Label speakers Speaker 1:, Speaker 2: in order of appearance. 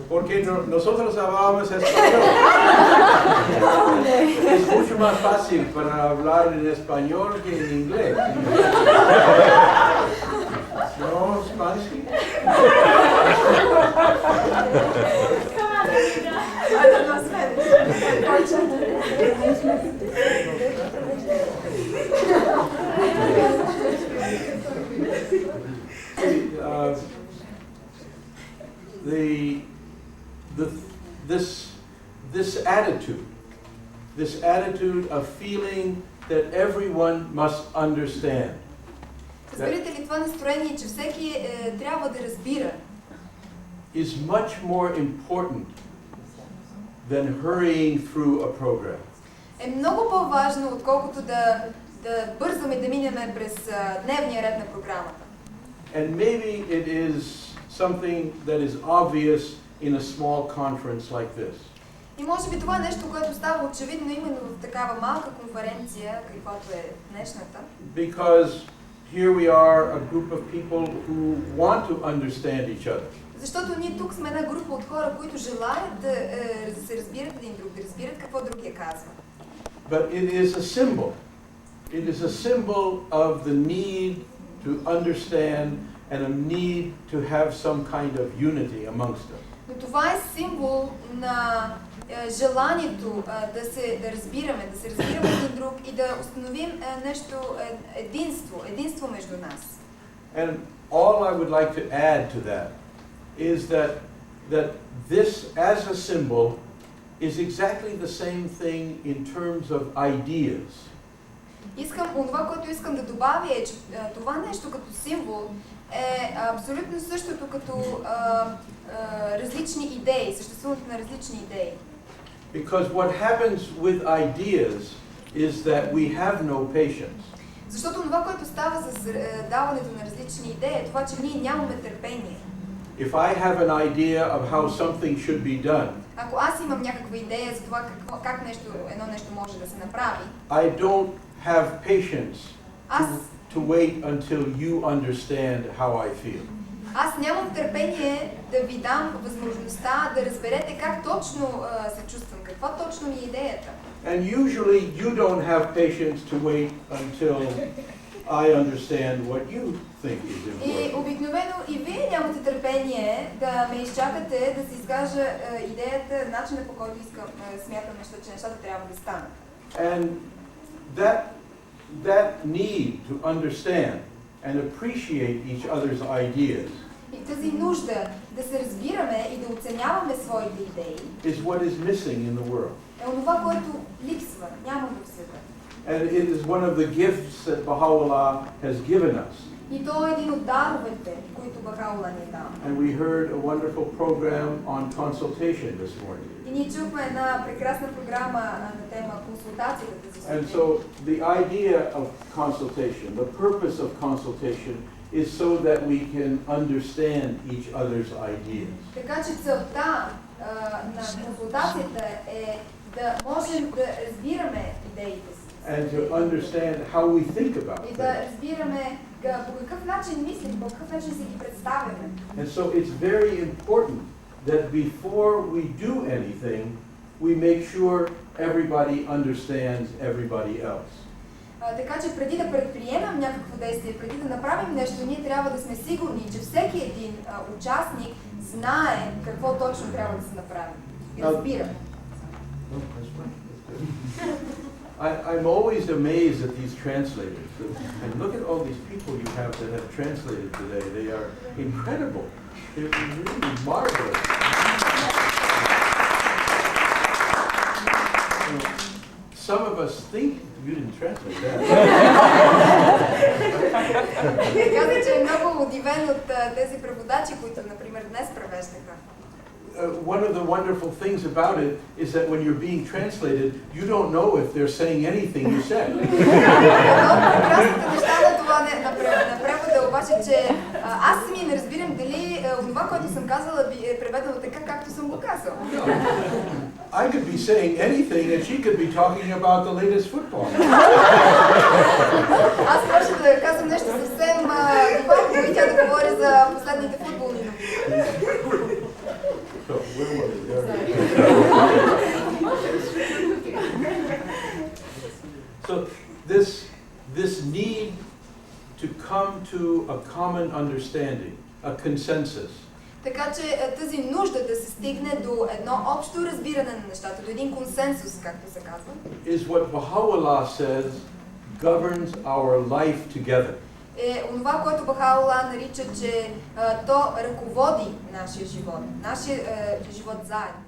Speaker 1: Porque nosotros hablábamos español. Es mucho más fácil para hablar en español que en inglés. No, Spanish.
Speaker 2: I don't know Spanish, unfortunately.
Speaker 1: This attitude of feeling that everyone must understand.
Speaker 2: Разбирате ли това настроение, че всеки трябва да разбира?
Speaker 1: Is much more important than hurrying through a program.
Speaker 2: Е много по-важно, отколкото да бързаме да минем през дневния ред на програмата.
Speaker 1: And maybe it is something that is obvious in a small conference like this.
Speaker 2: И може би това е нещо, което става очевидно именно в такава малка конференция, каквато е днешната.
Speaker 1: Because here we are, a group of people who want to understand each other.
Speaker 2: Защото ние тук сме една група от хора, които желаят да се разбират един друг, да разбират какво другия казва.
Speaker 1: But it is a symbol. It is a symbol of the need to understand and a need to have some kind of unity amongst us.
Speaker 2: Но това е символ на желанието да разбираме един друг и да установим нещо единство между нас.
Speaker 1: And all I would like to add to that is that this as a symbol is exactly the same thing in terms of ideas.
Speaker 2: Това, което искам да добавя е, че това нещо като символ е абсолютно същото като различни идеи, съществуването на различни идеи.
Speaker 1: Because what happens with ideas is that we have no patience.
Speaker 2: Защото това, което става с даването на различни идеи, е това, че ние нямаме търпение.
Speaker 1: If I have an idea of how something should be done,
Speaker 2: ако аз имам някаква идея за това как едно нещо може да се направи,
Speaker 1: I don't have patience to wait until you understand how I feel.
Speaker 2: Аз нямам търпение да ви дам възможността да разберете как точно се чувствам, каква точно ми е идеята.
Speaker 1: And usually you don't have patience to wait until I understand what you think is important.
Speaker 2: И обикновено и вие нямате търпение да ме изчакате да си изкажа идеята, начина по който смятам, че нещата трябва да станат.
Speaker 1: And that need to understand and appreciate each other's ideas
Speaker 2: и тази нужда да се разбираме и да оценяваме своите идеи
Speaker 1: is what is missing in the world.
Speaker 2: Е онова, което липсва, няма в света.
Speaker 1: And it is one of the gifts that Baha'u'llah has given us.
Speaker 2: И то е един от даровете, които Баха'у'лlah ни е дал.
Speaker 1: And we heard a wonderful program on consultation this morning.
Speaker 2: И ние чухме една прекрасна програма на тема консултацията тази сутрин.
Speaker 1: And so the idea of consultation, the purpose of consultation is so that we can understand each other's ideas.
Speaker 2: Така че целта на консултацията е да можем да разбираме идеите си.
Speaker 1: And to understand how we think about
Speaker 2: И да
Speaker 1: things.
Speaker 2: разбираме по какъв начин мислим, по какъв начин си ги представяме.
Speaker 1: And so it's very important that before we do anything, we make sure everybody understands everybody else.
Speaker 2: Така че преди да предприемем някакво действие, преди да направим нещо, ние трябва да сме сигурни, че всеки един участник знае какво точно трябва да се направи. И разбира.
Speaker 1: I'm always amazed at these translators. And look at all these people you have that have translated today. They are incredible. They're really marvelous. Some of us think you didn't translate that.
Speaker 2: Каза, че е много удивен от тези преводачи, които, например, днес превеждаха.
Speaker 1: One of the wonderful things about it is that when you're being translated, you don't know if they're saying anything you said.
Speaker 2: Прекрасните неща на това на превода обаче, че аз самия не разбирам дали това, което съм казала, е преведено така, както съм го казал.
Speaker 1: I could be saying anything and she could be talking about the latest football.
Speaker 2: Аз може да казвам нещо съвсем духовно и тя да говори за последните футболни новини.
Speaker 1: this need to come to a common understanding, a consensus,
Speaker 2: Така че тази нужда да се стигне до едно общо разбиране на нещата, до един консенсус, както се казва,
Speaker 1: is what Baha'u'llah says governs our life together.
Speaker 2: е онова, което Баха'у'ллах нарича, че то ръководи нашия живот заедно.